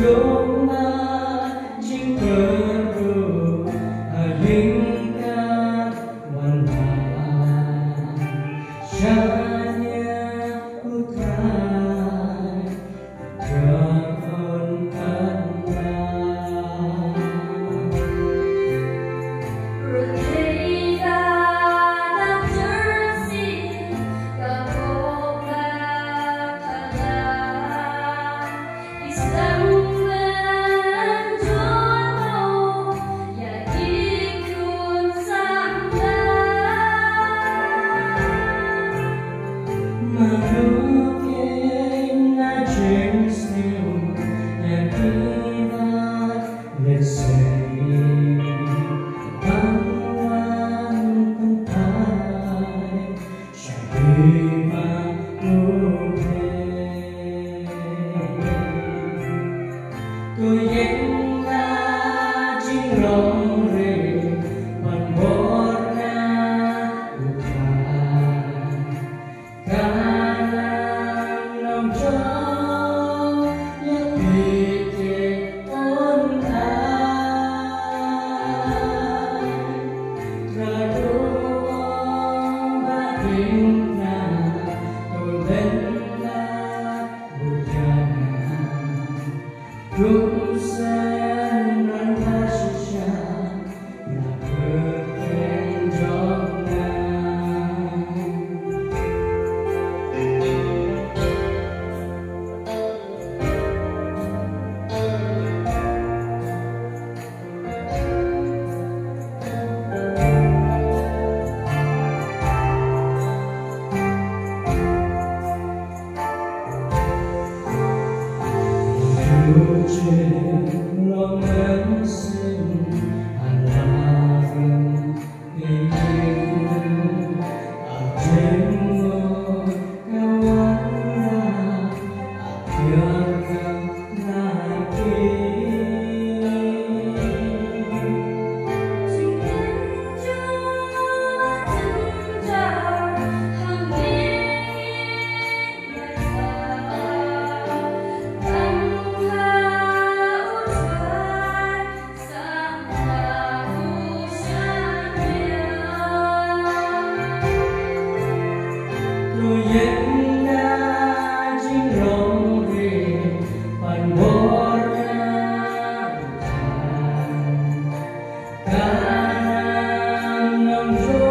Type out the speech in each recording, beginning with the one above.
Madonna jing perlu alingkat wala Syanya utrai Jangan pandang Bertiga dan tersin Kepokan kalah Islam menjono Ya ikut sangka Malukin na James New Yang ibat lesay Tawang pantay Siya di malukin Tuyeng na jinglong rin Panbor na utay Kanang lòng cho Yang pikir online Traduong batin na Tulen na bujangan Kung saan kasih siya Na berkenjong na Trên lòng em xin là vinh tình ở trên ngôi cao anh thiên ngàn kia Chính nhân cho chân trời hàng biên lại xa Tăng hào trái sang hào sang biển Tôi yên đã chính lòng riêng Phần bố ra Kanang lòng dỗ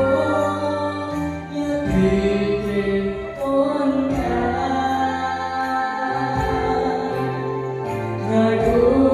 Nhất pikir online Ragu